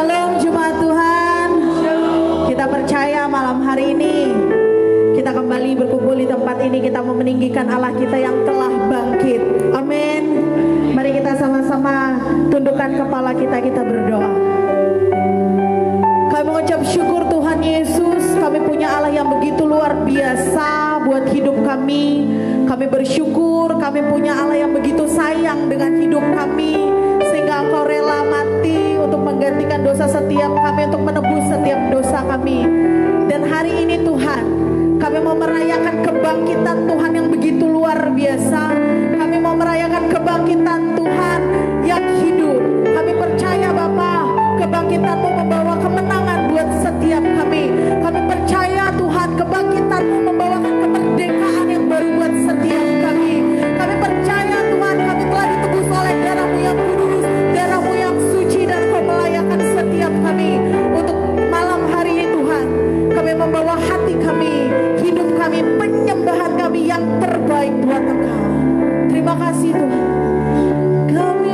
Shalom jemaat Tuhan. Kita percaya malam hari ini kita kembali berkumpul di tempat ini. Kita mau meninggikan Allah kita yang telah bangkit. Amin. Mari kita sama-sama tundukkan kepala kita berdoa. Kami mengucap syukur Tuhan Yesus, kami punya Allah yang begitu luar biasa buat hidup kami. Kami bersyukur kami punya Allah yang begitu sayang dengan hidup kami, sehingga Engkau rela mati untuk menggantikan dosa setiap kami, untuk menebus setiap dosa kami. Dan hari ini Tuhan, kami mau merayakan kebangkitan Tuhan yang begitu luar biasa. Kami mau merayakan kebangkitan Tuhan yang hidup. Kami percaya Bapa, kebangkitan-Mu membawa kemenangan buat setiap kami. Kami percaya Tuhan, kebangkitan-Mu membawakan kemerdekaan yang baru buat setiap kami. Kami percaya Tuhan, kami telah ditebus oleh darah-Mu yang kudus, darah-Mu yang suci, dan Kau melayakan setiap kami. Untuk malam hari ini Tuhan, kami membawa hati kami, hidup kami, penyembahan kami yang terbaik buat Engkau. Terima kasih Tuhan. Kami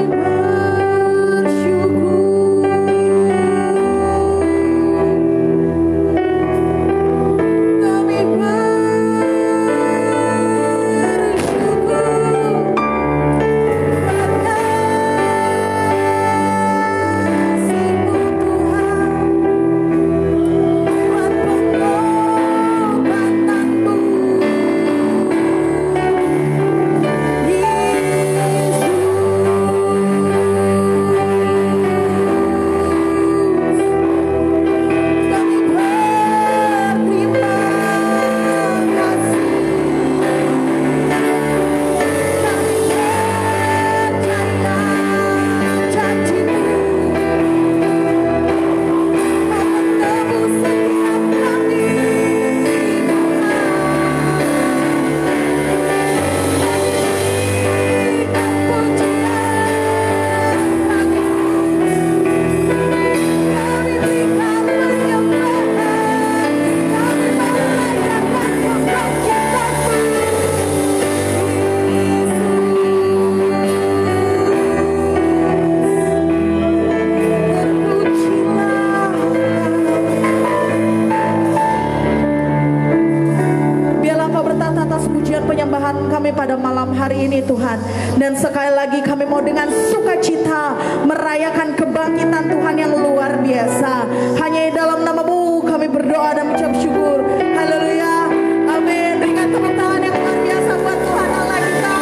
Tuhan. Dan sekali lagi kami mau dengan sukacita merayakan kebangkitan Tuhan yang luar biasa. Hanya di dalam nama-Mu kami berdoa dan mengucap syukur. Haleluya. Amin. Berikan tepuk tangan yang luar biasa buat Tuhan Allah kita.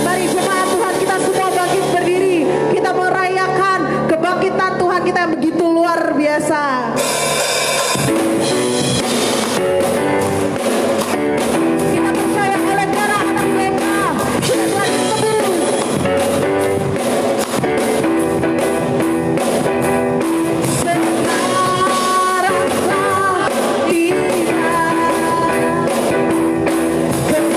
Mari jemaat Tuhan, kita semua bangkit berdiri. Kita merayakan kebangkitan Tuhan kita yang begitu luar biasa. Sekarang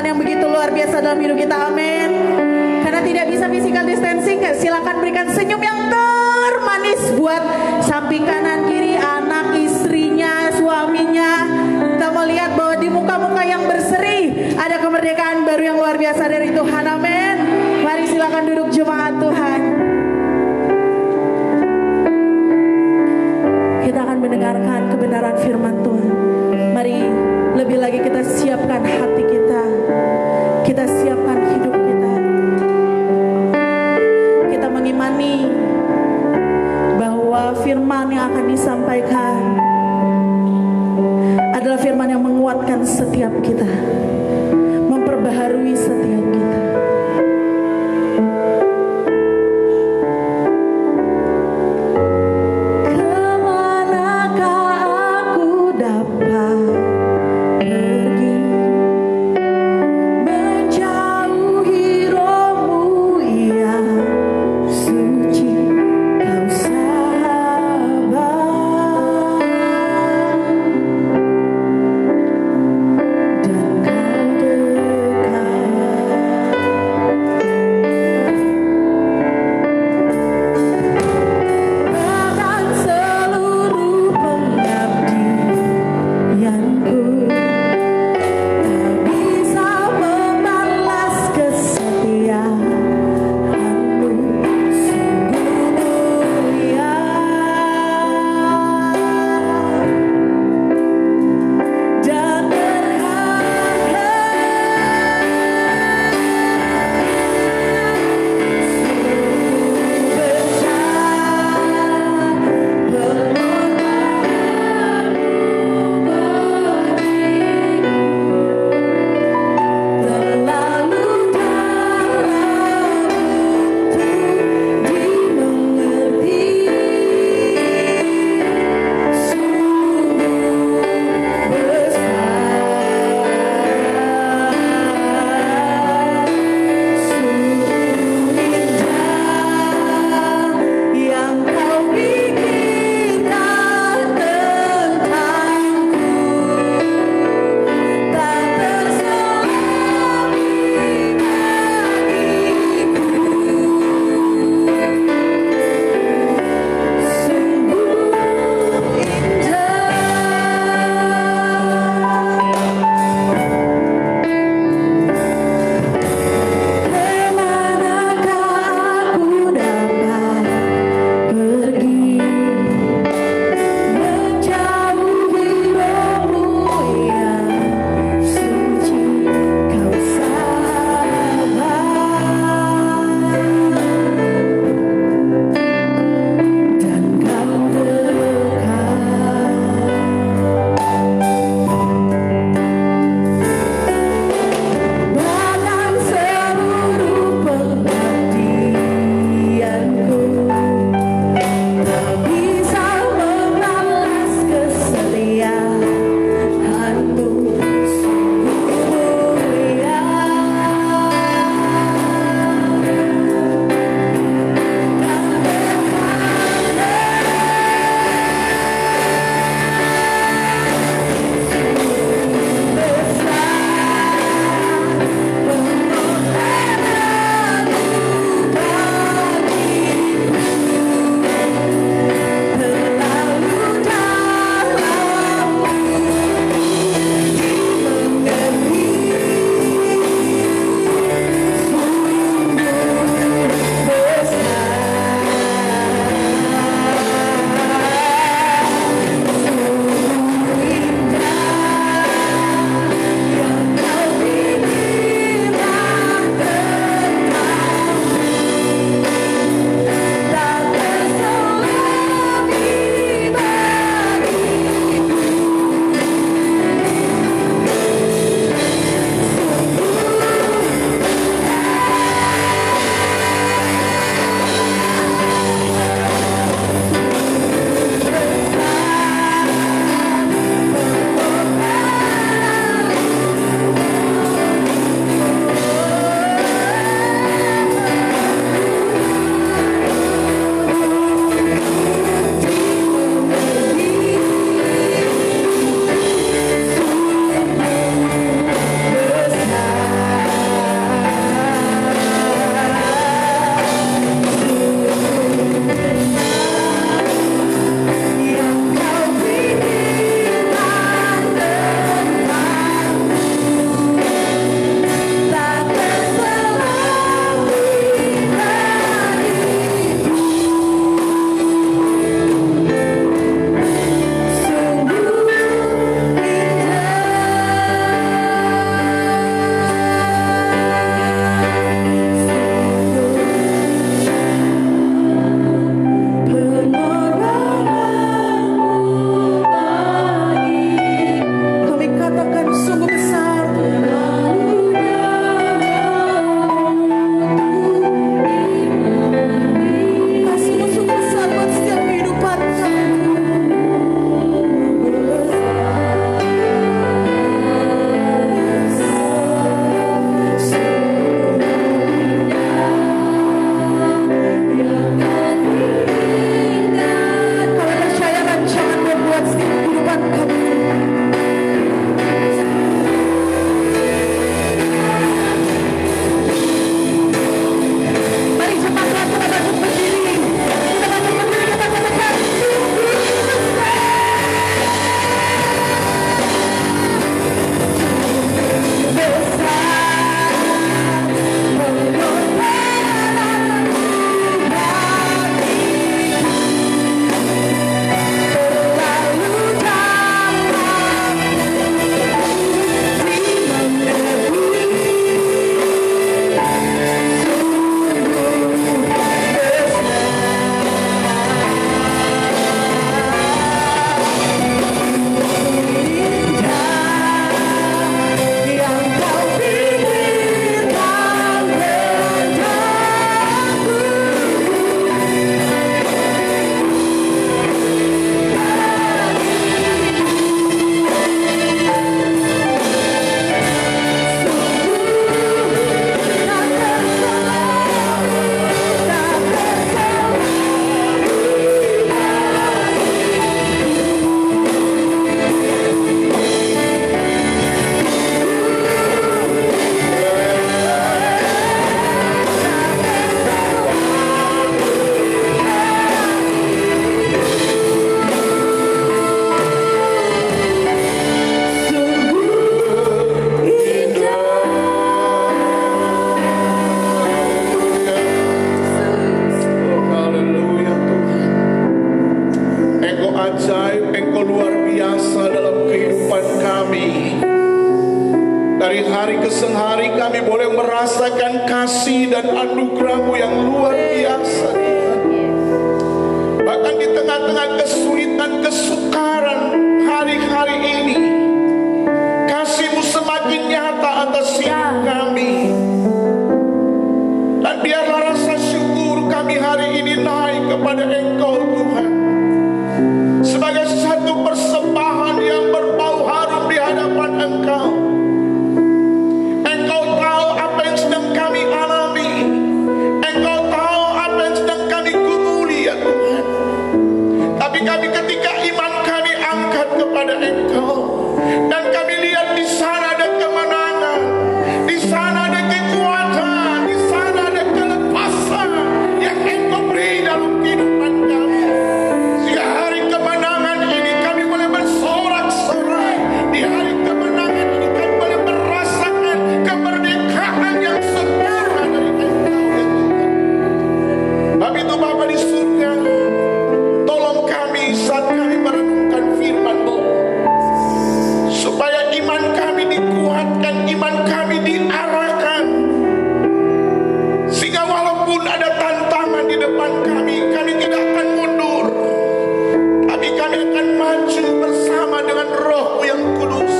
yang begitu luar biasa dalam hidup kita. Amin. Karena tidak bisa physical distancing, silakan berikan senyum yang termanis buat samping kanan kiri, anak, istrinya, suaminya. Kita mau lihat bahwa di muka-muka yang berseri ada kemerdekaan baru yang luar biasa dari Tuhan. Amin. Mari silakan duduk jemaat Tuhan. Kita akan mendengarkan kebenaran firman Tuhan. Mari lebih lagi kita siapkan hati kita. Kita siapkan hidup kita. Kita mengimani bahwa firman yang akan disampaikan adalah firman yang menguatkan setiap kita, memperbaharui setiap kita. Kemanakah aku dapat pergi? kami boleh merasakan kasih dan anugerah-Mu yang luar biasa. Bahkan di tengah-tengah kesulitan, kesukaran hari-hari ini, kasih-Mu semakin nyata atas hidup kami. Dan biarlah rasa syukur kami hari ini naik kepada Engkau Tuhan, sebagai satu persembahan yang berbau harum di hadapan Engkau. Engkau tahu apa yang sedang kami alami. Engkau tahu apa yang sedang kami gumuli ya Tuhan. Tapi kami ketika iman kami angkat kepada Engkau, dan kami lihat di sana ada kemenangan, di sana ada kekuatan, di sana ada kelepasan yang Engkau beri dalam kehidupan kami. Di hari kemenangan ini kami boleh bersorak-sorai. Di hari kemenangan ini kami boleh merasakan kemerdekaan yang sempurna dari Engkau ya Tuhan. Tapi itu Bapa di surga, tolong kami saat kami merenungkan firman-Mu, supaya iman kami dikuatkan, iman kami diarahkan, sehingga walaupun ada tantangan di depan kami, kami tidak akan mundur, tapi kami akan maju bersama dengan Roh-Mu yang kudus.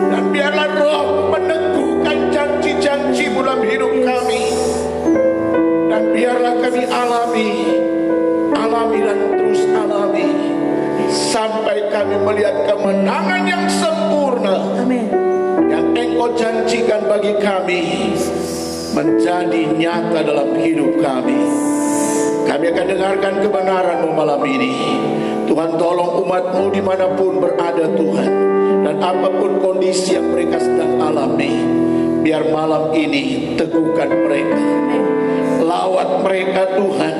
Dan biarlah Roh-Mu meneguhkan janji-janji-Mu dalam hidup kami. Dan biarlah kami alami dan terus alami, sampai kami melihat kemenangan yang sempurna. Amin. Yang Engkau janjikan bagi kami menjadi nyata dalam hidup kami. Kami akan dengarkan kebenaran-Mu malam ini. Tuhan, tolong umat-Mu dimanapun berada Tuhan, dan apapun kondisi yang mereka sedang alami, biar malam ini teguhkan mereka, lawat mereka Tuhan,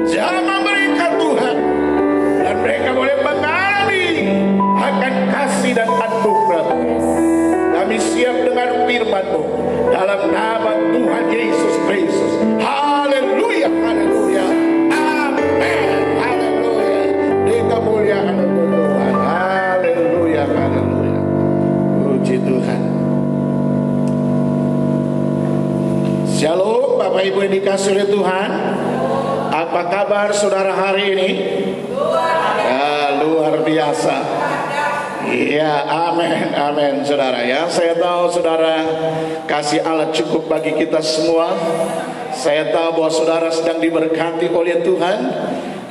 jamah mereka Tuhan, dan mereka boleh mengalami akan kasih dan anugerah. Kami siap dengar firman-Mu dalam nama Tuhan Yesus Kristus. Haleluya, haleluya, amin, haleluya. Kemuliaan untuk Tuhan. Haleluya, haleluya. Puji Tuhan. Shalom Bapak Ibu yang dikasihi oleh Tuhan. Apa kabar saudara hari ini? Luar biasa. Iya, amin, amin saudara ya. Saya tahu saudara kasih Allah cukup bagi kita semua. Saya tahu bahwa saudara sedang diberkati oleh Tuhan,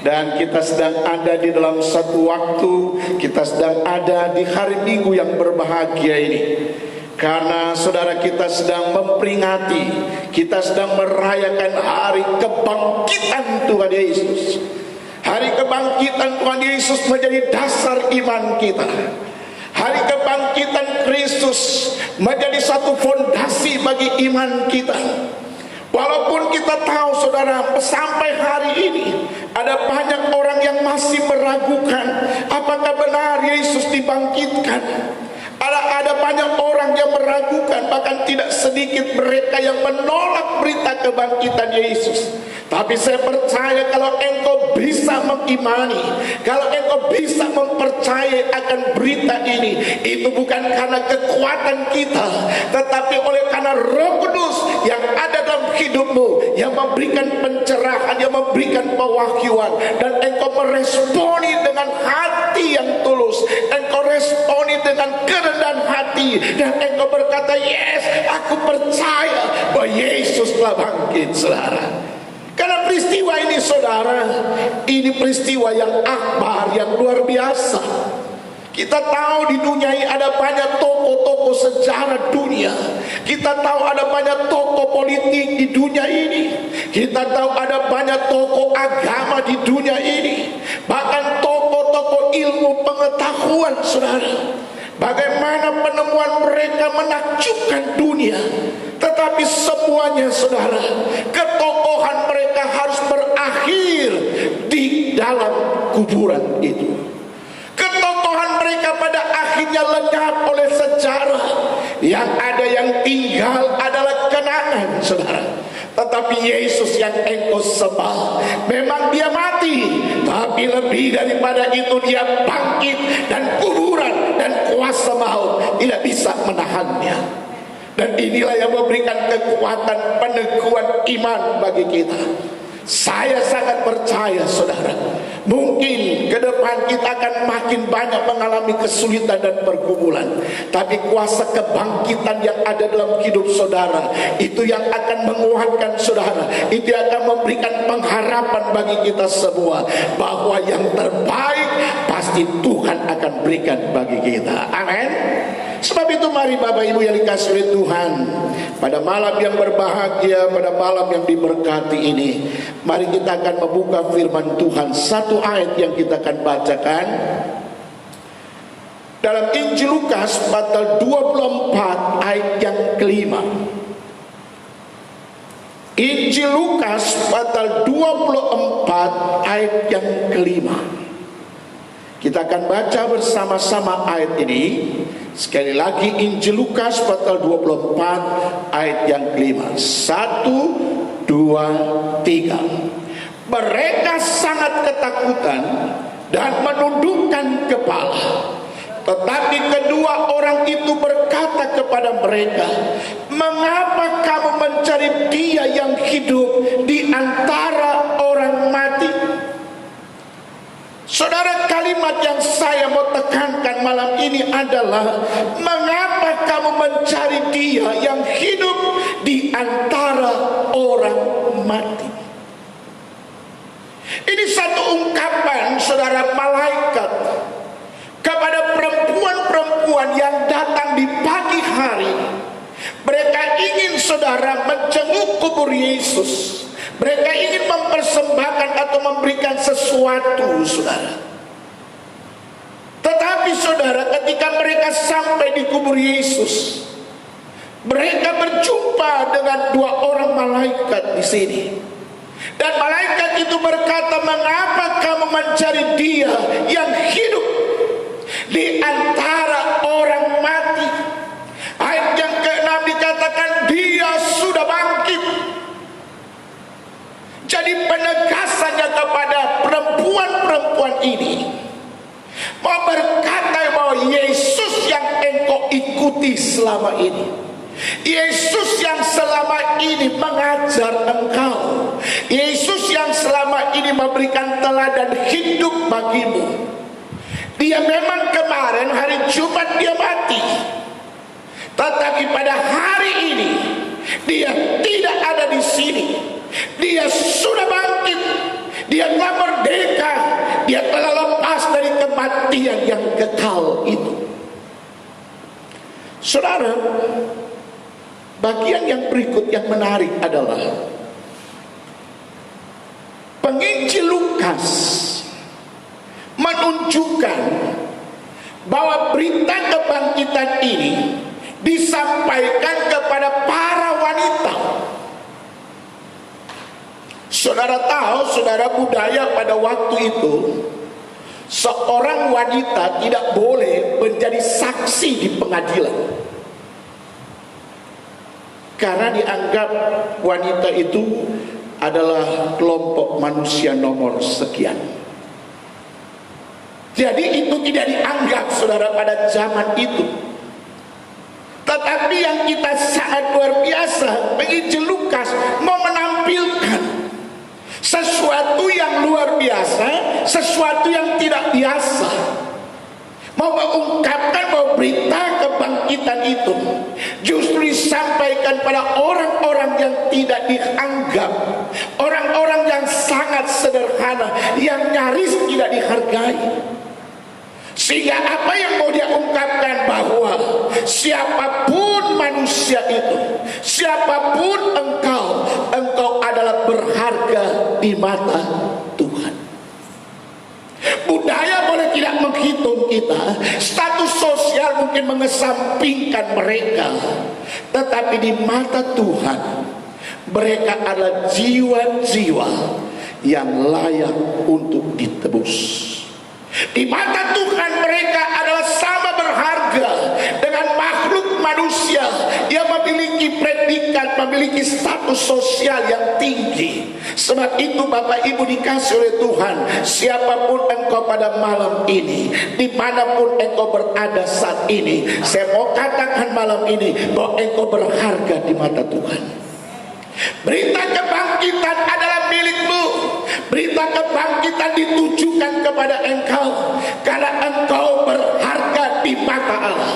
dan kita sedang ada di dalam satu waktu, kita sedang ada di hari Minggu yang berbahagia ini. Karena saudara kita sedang memperingati, kita sedang merayakan hari kebangkitan Tuhan Yesus. Hari kebangkitan Tuhan Yesus menjadi dasar iman kita. Hari kebangkitan Kristus menjadi satu fondasi bagi iman kita. Walaupun kita tahu saudara, sampai hari ini ada banyak orang yang masih meragukan apakah benar Yesus dibangkitkan. Ada banyak orang yang meragukan, bahkan tidak sedikit mereka yang menolak berita kebangkitan Yesus. Tapi saya percaya kalau engkau bisa mengimani, kalau engkau bisa mempercayai akan berita ini, itu bukan karena kekuatan kita, tetapi oleh karena Roh Kudus yang ada dalam hidupmu, yang memberikan pencerahan, yang memberikan pewahyuan, dan engkau meresponi dengan hati yang tulus, engkau responi dengan kerendahan hati, dan engkau berkata, yes, aku percaya bahwa Yesus telah bangkit, saudara. Karena peristiwa ini saudara, ini peristiwa yang akbar, yang luar biasa. Kita tahu di dunia ini ada banyak tokoh-tokoh sejarah dunia. Kita tahu ada banyak tokoh politik di dunia ini. Kita tahu ada banyak tokoh agama di dunia ini. Bahkan tokoh-tokoh ilmu pengetahuan saudara. Bagaimana penemuan mereka menakjubkan dunia. Tetapi semuanya saudara, ketokohan mereka harus berakhir di dalam kuburan itu. Ketokohan mereka pada akhirnya lenyap oleh sejarah. Yang ada yang tinggal adalah kenangan saudara. Tetapi Yesus yang engkau sembah, memang dia mati, tapi lebih daripada itu dia bangkit, dan kuburan dan kuasa maut tidak bisa menahannya. Dan inilah yang memberikan kekuatan peneguhan iman bagi kita. Saya sangat percaya saudara, mungkin ke depan kita akan makin banyak mengalami kesulitan dan pergumulan, tapi kuasa kebangkitan yang ada dalam hidup saudara, itu yang akan menguatkan saudara, itu yang akan memberikan pengharapan bagi kita semua, bahwa yang terbaik pasti Tuhan akan berikan bagi kita. Amin. Sebab itu mari Bapak Ibu yang dikasihi oleh Tuhan, pada malam yang berbahagia, pada malam yang diberkati ini, mari kita akan membuka firman Tuhan. Satu ayat yang kita akan bacakan dalam Injil Lukas pasal 24 ayat yang kelima. Injil Lukas pasal 24 ayat yang kelima. Kita akan baca bersama-sama ayat ini. Sekali lagi, Injil Lukas pasal 24 ayat yang kelima. 1, 2, 3. Mereka sangat ketakutan dan menundukkan kepala. Tetapi kedua orang itu berkata kepada mereka, "Mengapa kamu mencari Dia yang hidup di antara orang mati?" Saudara, kalimat yang saya mau tekankan malam ini adalah, mengapa kamu mencari Dia yang hidup di antara orang mati? Ini satu ungkapan saudara malaikat kepada perempuan-perempuan yang datang di pagi hari. Mereka ingin saudara menjenguk kubur Yesus. Mereka ingin mempersembahkan atau memberikan sesuatu saudara. Tetapi saudara, ketika mereka sampai di kubur Yesus, mereka berjumpa dengan dua orang malaikat di sini. Dan malaikat itu berkata, "Mengapa kamu mencari Dia yang hidup di antara orang mati?" Ayat yang ke-6 dikatakan, "Dia sudah bangkit." Jadi penegasannya kepada perempuan-perempuan ini mau berkata bahwa Yesus yang engkau ikuti selama ini, Yesus yang selama ini mengajar engkau, Yesus yang selama ini memberikan teladan hidup bagimu, Dia memang kemarin hari Jumat Dia mati, tetapi pada hari ini Dia tidak ada di sini. Dia sudah bangkit. Dia telah merdeka. Dia telah lepas dari kematian yang kekal itu. Saudara, bagian yang berikut yang menarik adalah penginjil Lukas menunjukkan bahwa berita kebangkitan ini disampaikan kepada para wanita. Saudara tahu, saudara, budaya pada waktu itu, seorang wanita tidak boleh menjadi saksi di pengadilan, karena dianggap wanita itu adalah kelompok manusia nomor sekian. Jadi itu tidak dianggap saudara pada zaman itu. Tetapi yang kita sangat luar biasa, penginjil Lukas mau menampilkan sesuatu yang luar biasa, sesuatu yang tidak biasa, mau mengungkapkan bahwa berita kebangkitan itu justru disampaikan pada orang-orang yang tidak dianggap, orang-orang yang sangat sederhana, yang nyaris tidak dihargai. Sehingga apa yang mau dia ungkapkan, bahwa siapapun manusia itu, siapapun engkau adalah berharga di mata Tuhan. Budaya boleh tidak menghitung kita, status sosial mungkin mengesampingkan mereka, tetapi di mata Tuhan mereka adalah jiwa-jiwa yang layak untuk ditebus. Di mata Tuhan mereka adalah sama berharga dengan makhluk manusia yang memiliki predikat, memiliki status sosial yang tinggi. Sebab itu Bapak Ibu dikasih oleh Tuhan, siapapun engkau pada malam ini, dimanapun engkau berada saat ini, saya mau katakan malam ini bahwa engkau berharga di mata Tuhan. Berita kebangkitan adalah milikmu. Berita kebangkitan ditujukan kepada engkau, karena engkau berharga di mata Allah.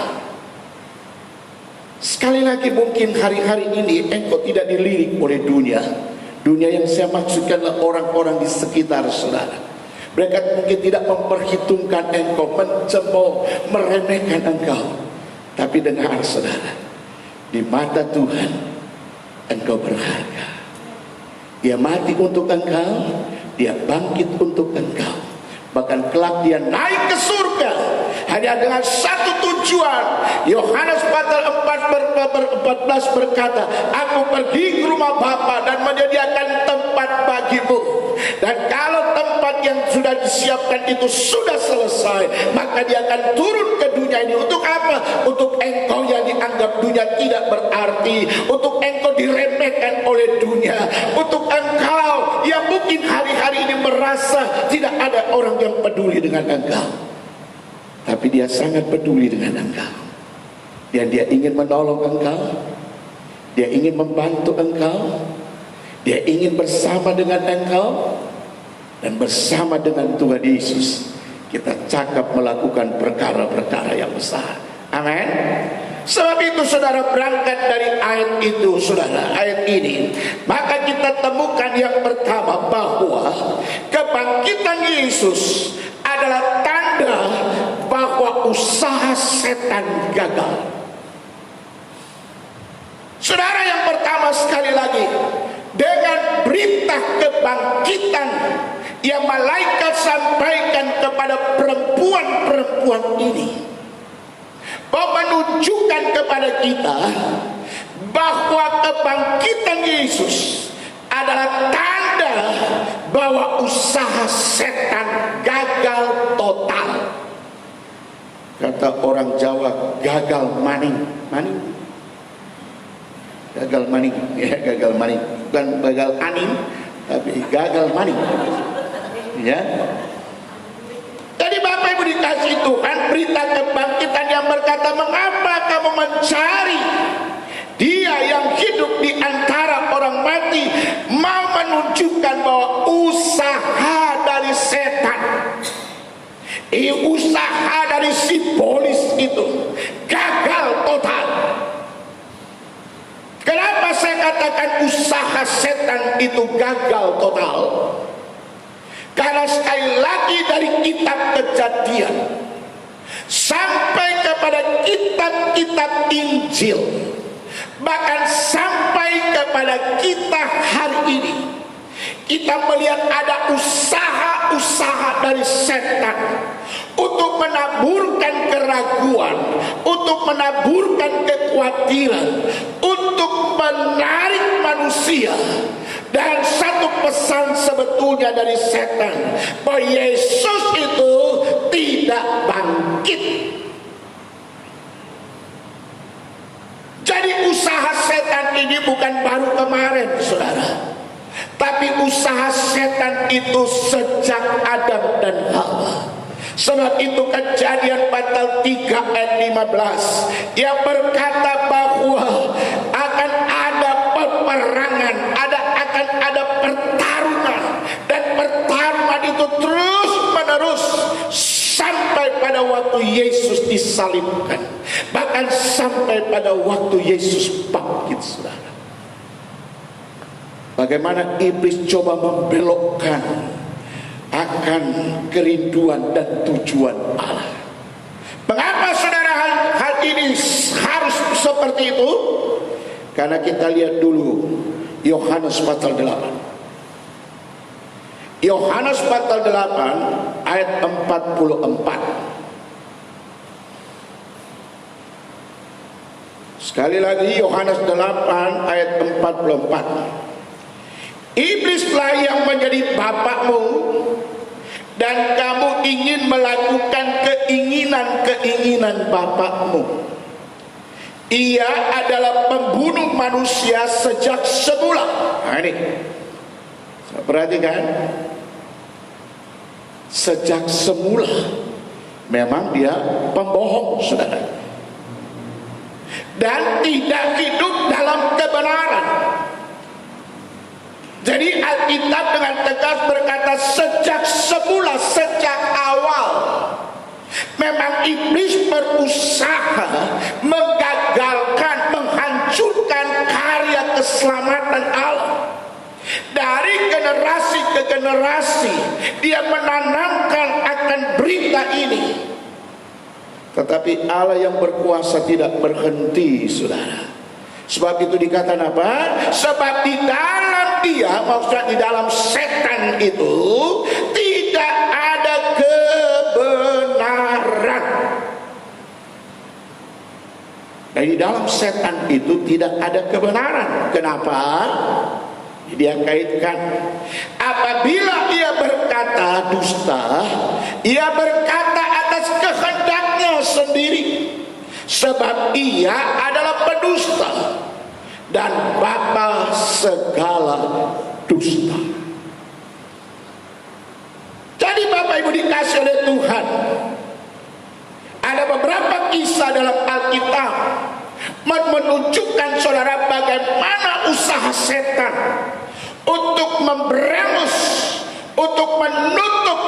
Sekali lagi, mungkin hari-hari ini engkau tidak dilirik oleh dunia. Dunia yang saya maksudkan adalah orang-orang di sekitar saudara. Mereka mungkin tidak memperhitungkan engkau, mencemooh, meremehkan engkau. Tapi dengar saudara, di mata Tuhan engkau berharga. Dia mati untuk engkau, dia bangkit untuk engkau. Bahkan kelak dia naik ke surga hanya dengan satu tujuan. Yohanes pasal 14 berkata, aku pergi ke rumah Bapa dan menyediakan tempat bagimu. Dan kalau tempat yang sudah disiapkan itu sudah selesai, maka dia akan turun ke dunia ini. Untuk apa? Untuk engkau yang dianggap dunia tidak berarti, untuk engkau diremehkan oleh dunia, untuk engkau yang mungkin hari-hari ini merasa tidak ada orang yang peduli dengan engkau, tapi dia sangat peduli dengan engkau. Dan dia ingin menolong engkau, dia ingin membantu engkau, dia ingin bersama dengan engkau. Dan bersama dengan Tuhan Yesus kita cakap melakukan perkara-perkara yang besar. Amin. Sebab itu saudara, berangkat dari ayat itu saudara, ayat ini, maka kita temukan yang pertama bahwa kebangkitan Yesus adalah tanda bahwa usaha setan gagal. Saudara, yang pertama sekali lagi, dengan berita kebangkitan yang malaikat sampaikan kepada perempuan-perempuan ini, bahwa menunjukkan kepada kita bahwa kebangkitan Yesus adalah tanda bahwa usaha setan gagal total. Kata orang Jawa, gagal maning. Gagal maning, ya, gagal maning, bukan gagal aning, tapi gagal maning. Ya. Jadi Bapak Ibu dikasih Tuhan, berita kebangkitan yang berkata, mengapa kamu mencari Dia yang hidup di antara orang mati, mau menunjukkan bahwa usaha dari setan, usaha dari si polis itu gagal total. Kenapa saya katakan usaha setan itu gagal total? Karena sekali lagi dari kitab Kejadian sampai kepada kitab-kitab Injil, bahkan sampai kepada kita hari ini, kita melihat ada usaha-usaha dari setan untuk menaburkan keraguan, untuk menaburkan kekhawatiran, untuk menarik manusia. Dan satu pesan sebetulnya dari setan, bahwa Yesus itu tidak bangkit. Jadi usaha setan ini bukan baru kemarin saudara, tapi usaha setan itu sejak Adam dan Hawa. Sebab itu Kejadian pasal 3 ayat 15 yang berkata bahwa akan ada peperangan, akan ada pertarungan, dan pertarungan itu terus menerus sampai pada waktu Yesus disalibkan, bahkan sampai pada waktu Yesus bangkit saudara. Bagaimana iblis coba membelokkan akan kerinduan dan tujuan Allah. Mengapa saudara hal ini harus seperti itu? Karena kita lihat dulu Yohanes pasal 8. Yohanes pasal 8 ayat 44. Sekali lagi Yohanes 8 ayat 44. Iblislah yang menjadi bapakmu, dan kamu ingin melakukan keinginan-keinginan bapakmu. Ia adalah pembunuh manusia sejak semula. Nah ini, perhatikan, sejak semula memang dia pembohong, saudara, dan tidak hidup dalam kebenaran. Jadi Alkitab dengan tegas berkata sejak semula, sejak awal memang iblis berusaha menggagalkan, menghancurkan karya keselamatan Allah. Dari generasi ke generasi dia menanamkan akan berita ini. Tetapi Allah yang berkuasa tidak berhenti, saudara. Sebab itu dikatakan apa? Sebab di dalam dia, maksudnya di dalam setan itu tidak ada kebenaran. Dan di dalam setan itu tidak ada kebenaran. Kenapa? Dia kaitkan, apabila ia berkata dusta, ia berkata atas kehendaknya sendiri, sebab ia adalah pendusta dan bapa segala dusta. Jadi Bapak Ibu dikasih oleh Tuhan, ada beberapa kisah dalam Alkitab menunjukkan saudara bagaimana usaha setan untuk memberangus, untuk menutup,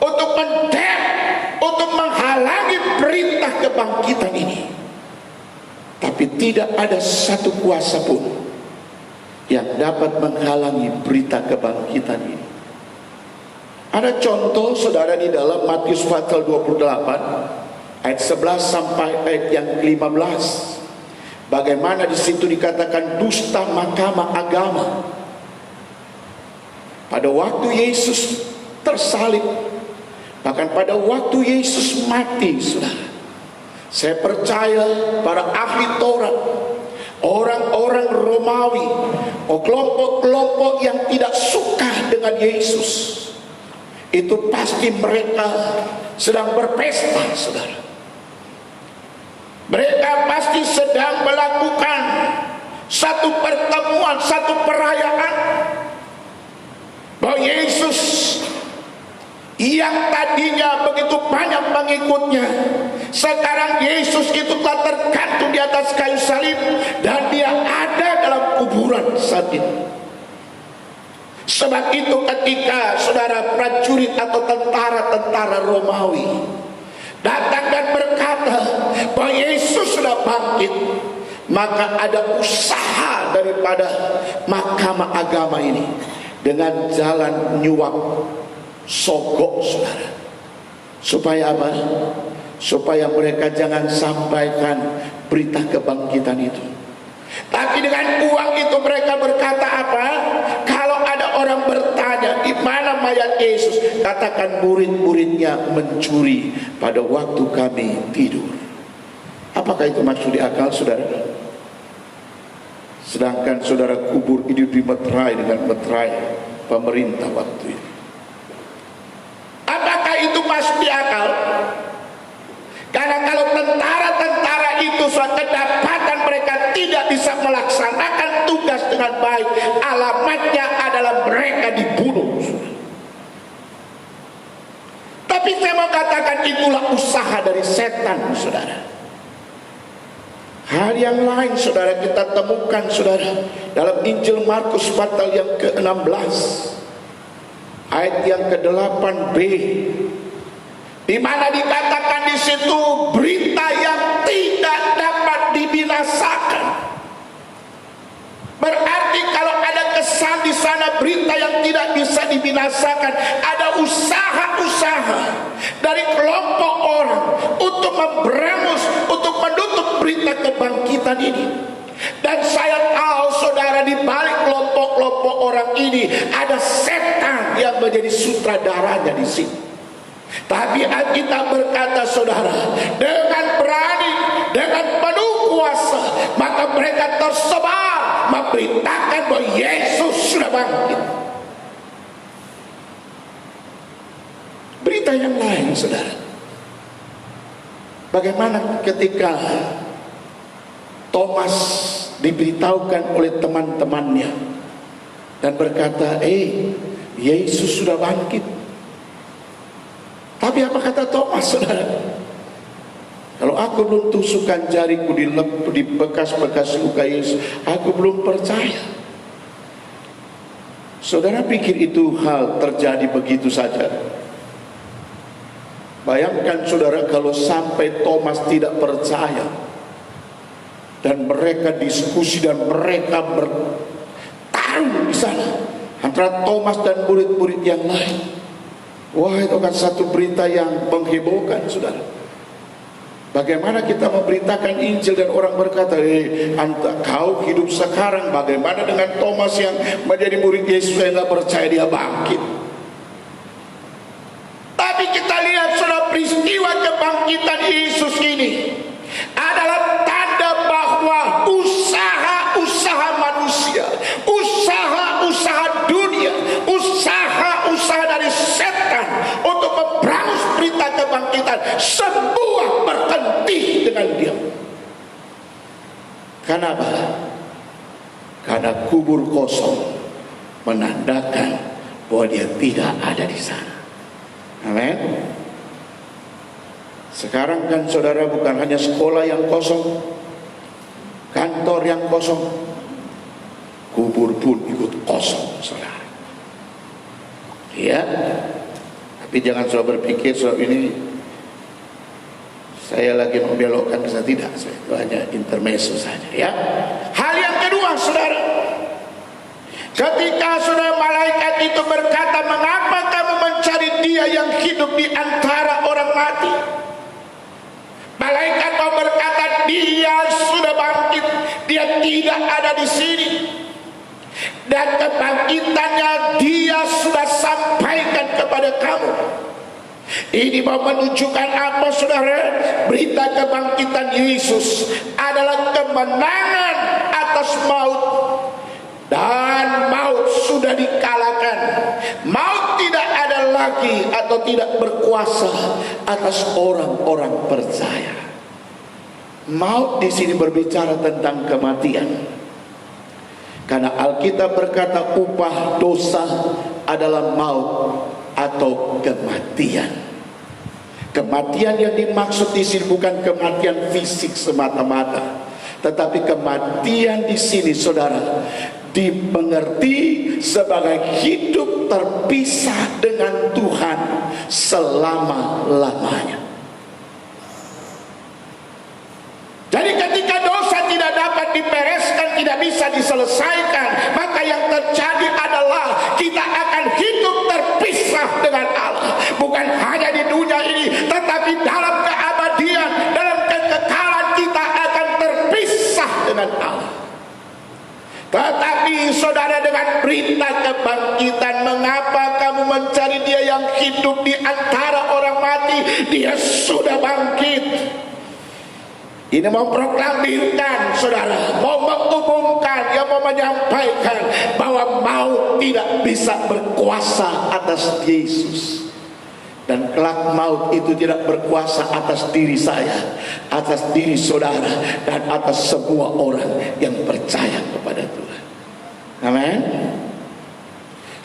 untuk mendem, untuk menghalangi berita kebangkitan ini. Tapi tidak ada satu kuasa pun yang dapat menghalangi berita kebangkitan ini. Ada contoh saudara di dalam Matius pasal 28 ayat 11 sampai ayat yang ke-15. Bagaimana di situ dikatakan dusta mahkamah agama. Pada waktu Yesus tersalib, bahkan pada waktu Yesus mati, saudara, saya percaya para ahli Taurat, orang-orang Romawi, kelompok-kelompok yang tidak suka dengan Yesus, itu pasti mereka sedang berpesta, saudara. Mereka pasti sedang melakukan satu pertemuan, satu perayaan, bahwa Yesus yang tadinya begitu banyak pengikutnya, sekarang Yesus itu telah tergantung di atas kayu salib dan dia ada dalam kuburan saat ini. Sebab itu ketika saudara prajurit atau tentara-tentara Romawi datang dan berkata bahwa Yesus sudah bangkit, maka ada usaha daripada mahkamah agama ini dengan jalan nyuap, sogok, saudara. Supaya apa? Supaya mereka jangan sampaikan berita kebangkitan itu. Tapi dengan uang itu mereka berkata apa? Kalau ada orang bertanya di mana mayat Yesus, katakan murid-muridnya mencuri pada waktu kami tidur. Apakah itu maksud di akal, saudara? Sedangkan saudara kubur ini dimeterai dengan meterai pemerintah waktu itu. Apakah itu masuk di akal? Karena kalau tentara-tentara itu suatu kedapatan mereka tidak bisa melaksanakan tugas dengan baik, alamatnya adalah mereka dibunuh. Tapi saya mau katakan itulah usaha dari setan, saudara. Hal yang lain saudara kita temukan, saudara, dalam Injil Markus pasal yang ke-16 ayat yang ke-8b, di mana dikatakan di situ berita yang tidak dapat dibinasakan. Berarti kalau ada kesan di sana berita yang tidak bisa dibinasakan, ada usaha-usaha dari kelompok orang untuk memberangus, untuk menutup berita kebangkitan ini. Dan saya tahu saudara, di balik kelompok-kelompok orang ini ada setan yang menjadi sutradaranya di sini. Tapi Alkitab berkata, saudara, dengan berani, dengan penuh kuasa, maka mereka tersebar memberitakan bahwa Yesus sudah bangkit. Berita yang lain, saudara, bagaimana ketika Thomas diberitahukan oleh teman-temannya dan berkata, Yesus sudah bangkit. Tapi apa kata Thomas, saudara? Kalau aku belum tusukkan jariku di bekas-bekas luka Yesus, aku belum percaya. Saudara pikir itu hal terjadi begitu saja? Bayangkan saudara kalau sampai Thomas tidak percaya dan mereka diskusi dan mereka bertarung di sana antara Thomas dan murid-murid yang lain. Wah, itu kan satu berita yang menghebohkan, saudara. Bagaimana kita memberitakan Injil dan orang berkata, kau hidup sekarang, bagaimana dengan Thomas yang menjadi murid Yesus yang tidak percaya dia bangkit? Tapi kita lihat saudara, peristiwa kebangkitan Yesus ini adalah tanda bahwa usaha-usaha manusia, usaha-usaha dunia, usaha-usaha dari setan untuk memberangus berita kebangkitan, semua berhenti dengan diam. Kenapa? Karena kubur kosong menandakan bahwa dia tidak ada di sana. Amin. Sekarang kan saudara, bukan hanya sekolah yang kosong, kantor yang kosong, kubur pun ikut kosong, saudara. Ya, tapi jangan saudara berpikir saudara ini saya lagi membelokkan ke sana, tidak. Itu hanya intermezzo saja, ya. Hal yang kedua, saudara, ketika saudara malaikat itu berkata, mengapa kamu mencari dia yang hidup di antara orang mati? Malaikat mau berkata, dia sudah bangkit, dia tidak ada di sini. Dan kebangkitannya dia sudah sampaikan kepada kamu. Ini mau menunjukkan apa, saudara? Berita kebangkitan Yesus adalah kemenangan atas maut. Dan maut sudah dikalahkan. Maut tidak ada lagi atau tidak berkuasa atas orang-orang percaya. Maut di sini berbicara tentang kematian. Karena Alkitab berkata upah dosa adalah maut atau kematian. Kematian yang dimaksud di sini bukan kematian fisik semata-mata, tetapi kematian di sini, saudara, dimengerti sebagai hidup terpisah dengan Tuhan selama-lamanya. Jadi ketika dosa tidak dapat dibereskan, tidak bisa diselesaikan, maka yang terjadi adalah kita akan hidup terpisah dengan Allah. Bukan hanya di dunia ini, tetapi dalam keabadian, dalam kekekalan kita akan terpisah dengan Allah. Tetapi saudara, dengan berita kebangkitan, mengapa kamu mencari dia yang hidup di antara orang mati? Dia sudah bangkit. Ini mau proklamirkan, saudara, mau mengumumkan, yang mau menyampaikan bahwa maut tidak bisa berkuasa atas Yesus. Dan kelak maut itu tidak berkuasa atas diri saya, atas diri saudara, dan atas semua orang yang percaya kepada Tuhan. Amin.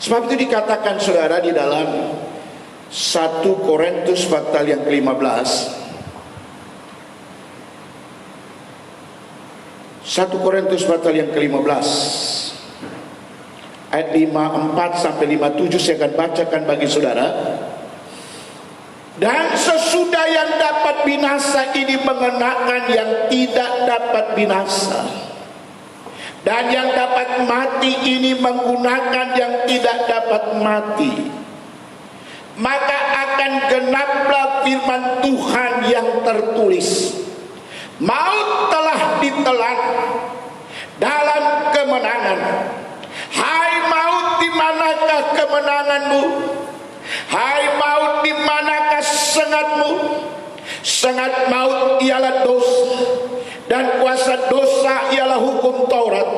Sebab itu dikatakan, saudara, di dalam 1 Korintus pasal yang ke-15, 1 Korintus pasal yang ke-15 ayat 54 sampai 57 saya akan bacakan bagi saudara. Dan sesudah yang dapat binasa ini mengenakan yang tidak dapat binasa, dan yang dapat mati ini menggunakan yang tidak dapat mati, maka akan genaplah firman Tuhan yang tertulis, maut telah ditelan dalam kemenangan. Hai maut, di manakah kemenanganmu? Hai maut, di manakah sengatmu? Sengat maut ialah dosa, dan kuasa dosa ialah hukum Taurat.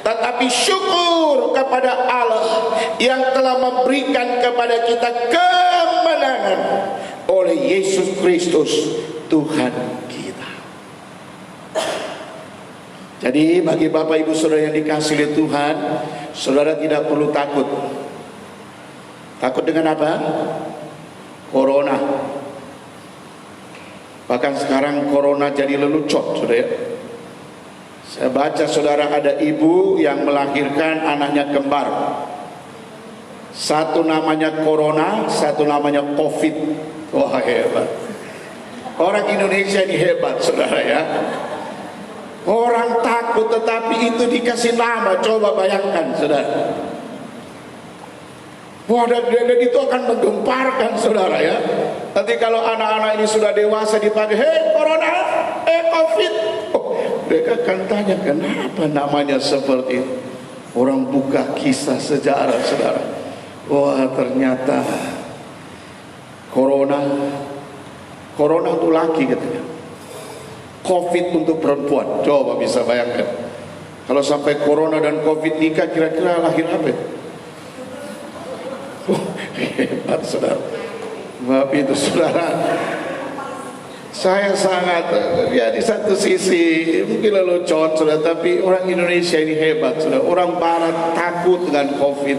Tetapi syukur kepada Allah yang telah memberikan kepada kita kemenangan oleh Yesus Kristus Tuhan kita. Jadi bagi Bapak Ibu Saudara yang dikasihi oleh Tuhan, saudara tidak perlu takut. Takut dengan apa? Corona. Bahkan sekarang corona jadi lelucon, saudara. Saya baca, saudara, ada ibu yang melahirkan anaknya kembar. Satu namanya corona, satu namanya covid. Wah, hebat. Orang Indonesia ini hebat, saudara ya. Orang takut tetapi itu dikasih nama. Coba bayangkan, saudara. Wah, dan itu akan menggemparkan, saudara ya. Nanti kalau anak-anak ini sudah dewasa dipanggil, hei corona, covid, mereka akan tanya kenapa namanya seperti itu. Orang buka kisah sejarah, saudara. Wah, ternyata corona untuk laki katanya, covid untuk perempuan. Coba bisa bayangkan kalau sampai corona dan covid nikah, kira-kira lahir apa? Hebat, saudara. Maaf itu, saudara, saya sangat, ya di satu sisi mungkin lelucon, saudara, tapi orang Indonesia ini hebat, saudara. Orang Barat takut dengan covid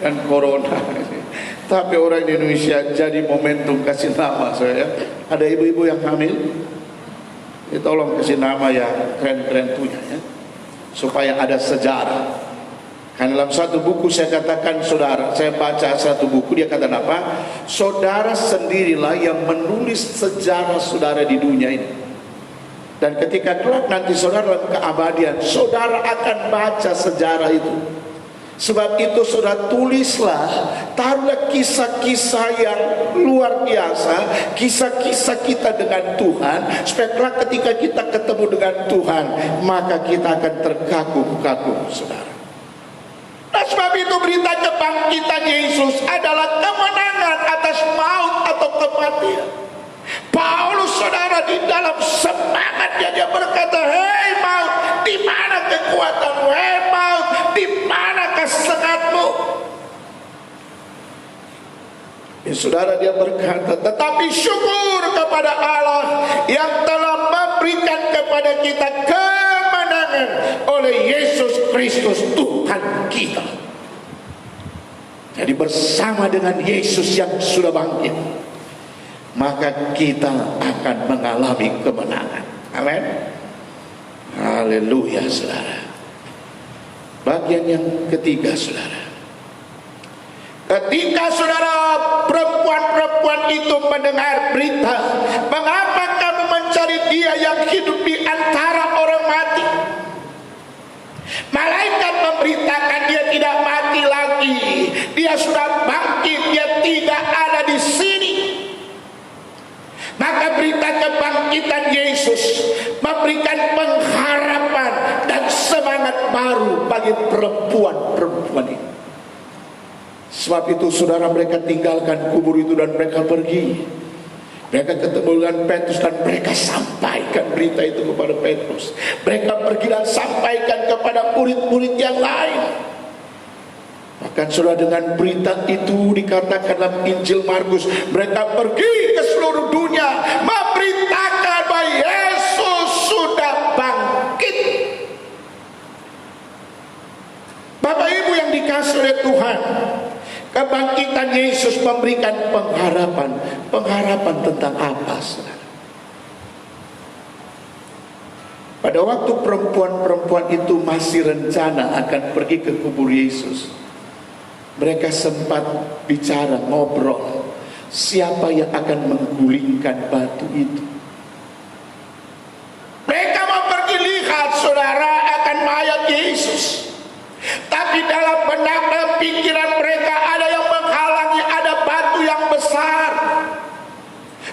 dan corona, tapi orang Indonesia jadi momentum kasih nama, saudara. Ada ibu-ibu yang hamil, ya, tolong kasih nama yang keren-keren punya ya, supaya ada sejarah. Karena dalam satu buku saya katakan, saudara, saya baca satu buku, dia kata apa? Saudara sendirilah yang menulis sejarah saudara di dunia ini. Dan ketika kelak nanti saudara dalam keabadian, saudara akan baca sejarah itu. Sebab itu saudara tulislah, taruhlah kisah-kisah yang luar biasa, kisah-kisah kita dengan Tuhan, supaya kelak ketika kita ketemu dengan Tuhan, maka kita akan terkagum-kagum, saudara. Nah, sebab itu berita kebangkitan Yesus adalah kemenangan atas maut atau kematian. Paulus, saudara, di dalam semangatnya dia berkata, hei maut, di mana kekuatanmu? Hei maut, di mana kesengatmu? Ya, saudara, dia berkata, tetapi syukur kepada Allah yang telah memberikan kepada kita kemenangan oleh Yesus Kristus Tuhan kita. Jadi bersama dengan Yesus yang sudah bangkit, maka kita akan mengalami kemenangan. Amin. Haleluya, saudara. Bagian yang ketiga, saudara. Ketika saudara perempuan-perempuan itu mendengar berita, mengapa kamu mencari dia yang hidup di antara orang mati? Malaikat memberitakan dia tidak mati lagi, dia sudah bangkit, dia tidak ada di sini. Maka berita kebangkitan Yesus memberikan pengharapan dan semangat baru bagi perempuan-perempuan ini. Sebab itu saudara, mereka tinggalkan kubur itu dan mereka pergi. Mereka ketemu dengan Petrus dan mereka sampaikan berita itu kepada Petrus. Mereka pergi dan sampaikan kepada murid-murid yang lain. Bahkan saudara, dengan berita itu dikatakan dalam Injil Markus, mereka pergi ke seluruh dunia memberitakan bahwa Yesus sudah bangkit. Bapak Ibu yang dikasihi oleh Tuhan, kebangkitan Yesus memberikan pengharapan. Pengharapan tentang apa, saudara? Pada waktu perempuan-perempuan itu masih rencana akan pergi ke kubur Yesus, mereka sempat bicara, ngobrol, siapa yang akan menggulingkan batu itu. Mereka mau pergi lihat, saudara, akan mayat Yesus. Tapi dalam benak dan pikiran mereka ada yang menghalangi, ada batu yang besar.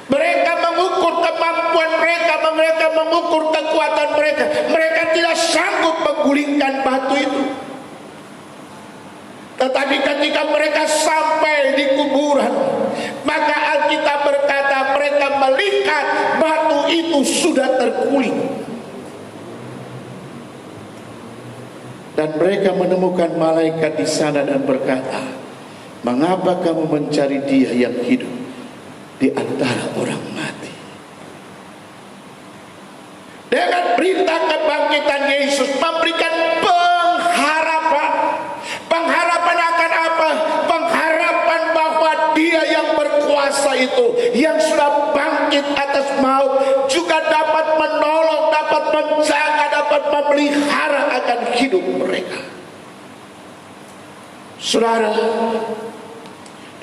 Mereka mengukur kemampuan mereka, mereka mengukur kekuatan mereka. Mereka tidak sanggup menggulingkan batu itu. Tetapi ketika mereka sampai di kuburan, maka Alkitab berkata mereka melihat batu itu sudah terguling. Dan mereka menemukan malaikat di sana dan berkata, mengapa kamu mencari dia yang hidup di antara orang mati? Dengan berita kebangkitan Yesus memberikan pengharapan. Pengharapan akan apa? Pengharapan bahwa Dia yang berkuasa itu, yang sudah bangkit atas maut, juga dapat menolong, dapat menjaga, dapat memelihara akan hidup mereka. Saudara,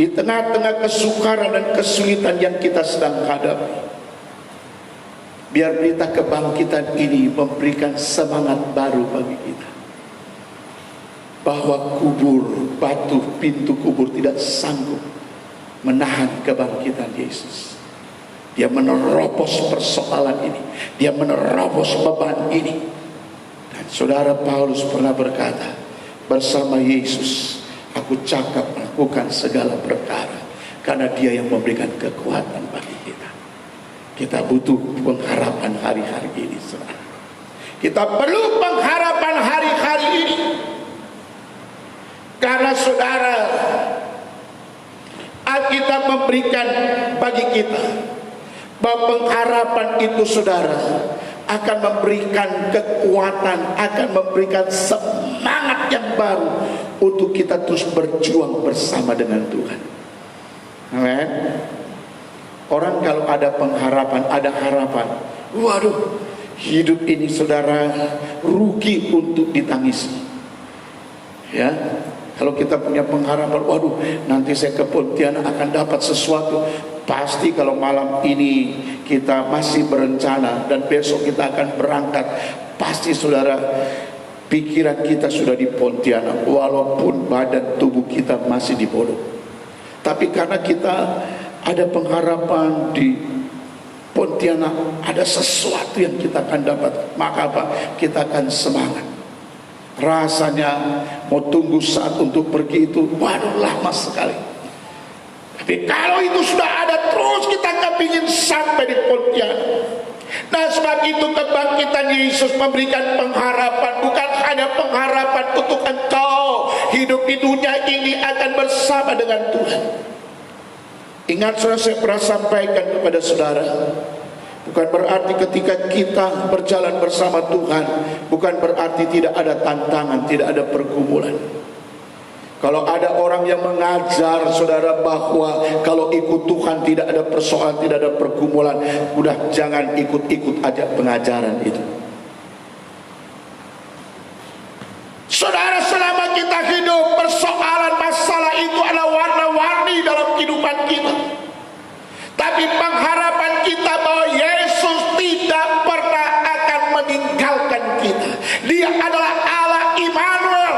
di tengah-tengah kesukaran dan kesulitan yang kita sedang hadapi, biar berita kebangkitan ini memberikan semangat baru bagi kita, bahwa kubur, batu pintu kubur tidak sanggup menahan kebangkitan Yesus. Dia menerobos persoalan ini, dia menerobos beban ini. Dan saudara Paulus pernah berkata, bersama Yesus aku cakap melakukan segala perkara, karena Dia yang memberikan kekuatan bagi kita. Kita butuh pengharapan hari-hari ini, saudara. Kita perlu pengharapan hari-hari ini, karena saudara, Alkitab memberikan bagi kita bahwa pengharapan itu, saudara, akan memberikan kekuatan, akan memberikan semangat yang baru untuk kita terus berjuang bersama dengan Tuhan. Amen. Orang kalau ada pengharapan, ada harapan, waduh, hidup ini, saudara, rugi untuk ditangisi. Ya, kalau kita punya pengharapan, waduh, nanti saya ke Pontianak akan dapat sesuatu. Pasti kalau malam ini kita masih berencana dan besok kita akan berangkat, pasti saudara, pikiran kita sudah di Pontianak, walaupun badan tubuh kita masih di Bodok. Tapi karena kita ada pengharapan di Pontianak, ada sesuatu yang kita akan dapat, maka apa? Kita akan semangat. Rasanya mau tunggu saat untuk pergi itu, waduh, lama sekali. Tapi kalau itu sudah ada, terus kita kepingin sampai di Pontianak. Nah, sebab itu kebangkitan Yesus memberikan pengharapan. Bukan hanya pengharapan untuk engkau hidup di dunia ini akan bersama dengan Tuhan. Ingat, saudara, saya pernah sampaikan kepada saudara, bukan berarti ketika kita berjalan bersama Tuhan, bukan berarti tidak ada tantangan, tidak ada pergumulan. Kalau ada orang yang mengajar saudara bahwa kalau ikut Tuhan tidak ada persoalan, tidak ada pergumulan, udah jangan ikut-ikut aja pengajaran itu. Saudara, selama kita hidup, persoalan masalah itu adalah warna-warni dalam kehidupan kita. Tapi pengharapan kita bahwa Yesus tidak pernah akan meninggalkan kita. Dia adalah Allah Immanuel.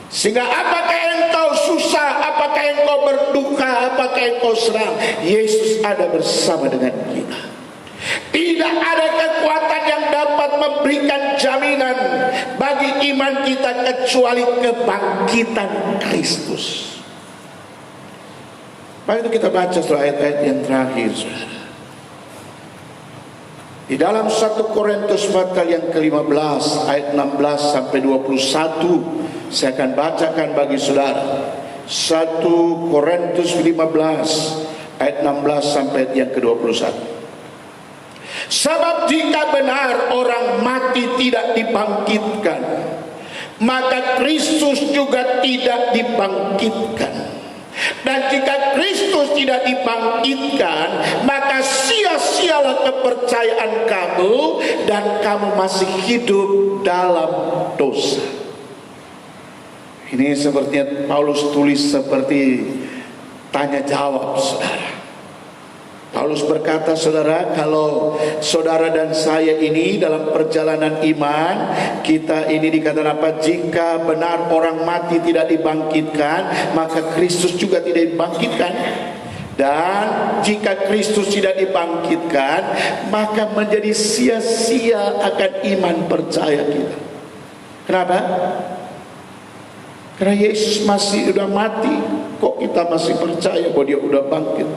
Sehingga apakah engkau susah, apakah engkau berduka, apakah engkau senang, Yesus ada bersama dengan kita. Tidak ada kekuatan yang dapat memberikan jaminan bagi iman kita kecuali kebangkitan Kristus. Mari itu kita baca ayat-ayat yang terakhir, saudara. Di dalam 1 Korintus pasal yang ke-15 ayat 16 sampai 21, saya akan bacakan bagi saudara. 1 Korintus 15 ayat 16 sampai yang ke-21. Sebab jika benar orang mati tidak dibangkitkan, maka Kristus juga tidak dibangkitkan. Dan jika Kristus tidak dibangkitkan, maka sia-sialah kepercayaan kamu, dan kamu masih hidup dalam dosa. Ini sepertinya Paulus tulis seperti tanya jawab, saudara. Paulus berkata, saudara, kalau saudara dan saya ini dalam perjalanan iman, kita ini dikatakan apa? Jika benar orang mati tidak dibangkitkan, maka Kristus juga tidak dibangkitkan. Dan jika Kristus tidak dibangkitkan, maka menjadi sia-sia akan iman percaya kita. Kenapa? Karena Yesus masih udah mati, kok kita masih percaya bahwa Dia udah bangkit?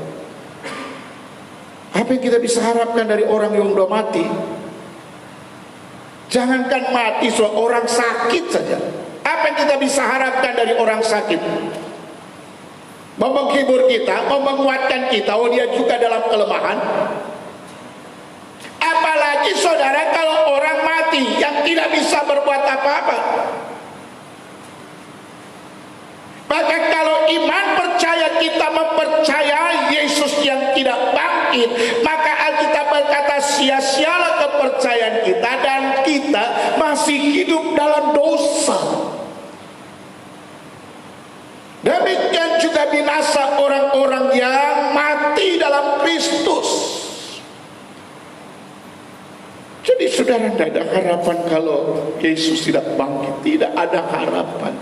Apa yang kita bisa harapkan dari orang yang udah mati? Jangankan mati, orang sakit saja. Apa yang kita bisa harapkan dari orang sakit? Mau menghibur kita, mau menguatkan kita, oh dia juga dalam kelemahan. Apa apalagi saudara kalau orang mati yang tidak bisa berbuat apa-apa. Maka kalau iman percaya kita mempercayai Yesus yang tidak bangkit, maka Alkitab berkata sia-sialah kepercayaan kita dan kita masih hidup dalam dosa. Demikian juga binasa orang-orang yang mati dalam Kristus. Jadi saudara, tidak ada harapan kalau Yesus tidak bangkit. Tidak ada harapan.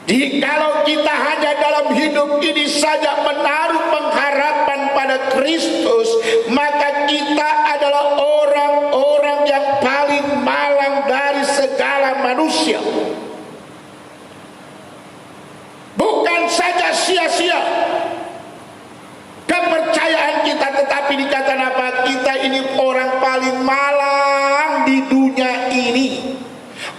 Jikalau kita hanya dalam hidup ini saja menaruh pengharapan pada Kristus, maka kita adalah orang-orang yang paling malang dari segala manusia. Bukan saja sia-sia kepercayaan kita, tetapi dikatakan apa? Kita ini orang paling malang di dunia ini.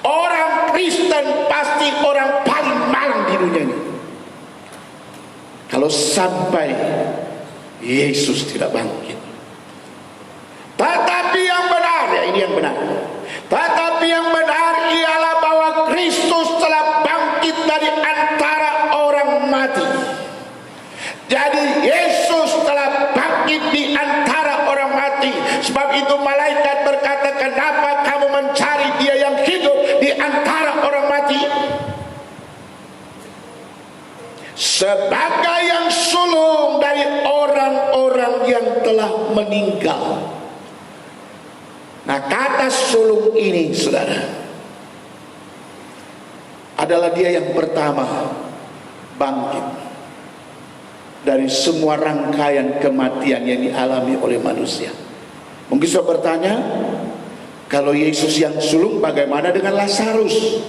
Orang Kristen pasti orang paling malang di dunia ini kalau sampai Yesus tidak bangkit. Tetapi yang benar, ya ini yang benar, tetapi yang benar ialah bahwa Kristus telah bangkit dari antara orang mati. Jadi Yesus telah bangkit di antara orang mati. Sebab itu malaikat berkata, kenapa kamu mencari dia yang hidup di antara orang mati? Sebagai yang sulung dari orang-orang yang telah meninggal. Nah, kata sulung ini saudara adalah dia yang pertama bangkit dari semua rangkaian kematian yang dialami oleh manusia. Mungkin saya bertanya, kalau Yesus yang sulung, bagaimana dengan Lazarus?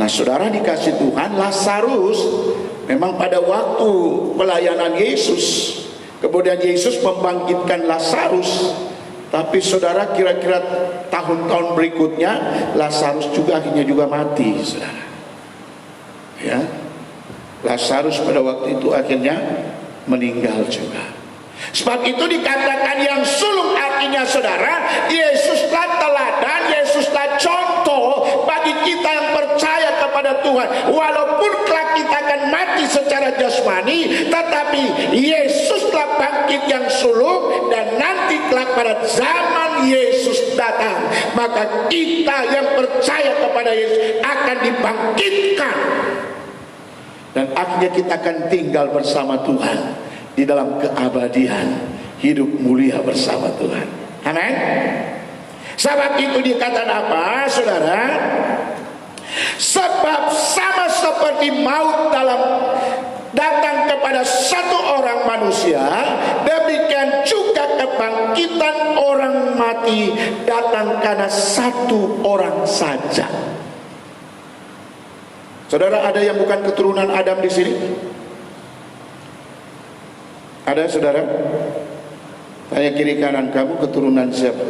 Nah saudara dikasih Tuhan, Lazarus memang pada waktu pelayanan Yesus, kemudian Yesus membangkitkan Lazarus. Tapi saudara, kira-kira tahun-tahun berikutnya Lazarus juga akhirnya juga mati, saudara. Ya, Lazarus pada waktu itu akhirnya meninggal juga. Sebab itu dikatakan yang sulung, artinya saudara, Yesuslah teladan, Yesuslah contoh bagi kita yang percaya kepada Tuhan. Walaupun kelak kita akan mati secara jasmani, tetapi Yesuslah bangkit yang sulung, dan nanti kelak pada zaman Yesus datang, maka kita yang percaya kepada Yesus akan dibangkitkan, dan akhirnya kita akan tinggal bersama Tuhan di dalam keabadian, hidup mulia bersama Tuhan. Amin. Sebab itu dikatakan apa, saudara? Sebab sama seperti maut datang kepada satu orang manusia, demikian juga kebangkitan orang mati datang karena satu orang saja. Saudara, ada yang bukan keturunan Adam di sini? Ada saudara? Tanya kiri kanan kamu, keturunan siapa?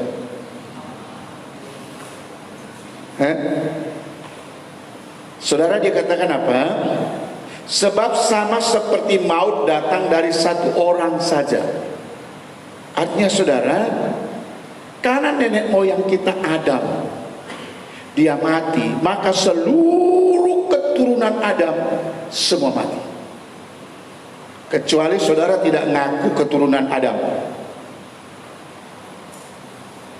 Saudara, dia katakan apa? Sebab sama seperti maut datang dari satu orang saja. Artinya saudara, karena nenek moyang kita Adam, dia mati, maka seluruh keturunan Adam semua mati. Kecuali saudara tidak ngaku keturunan Adam.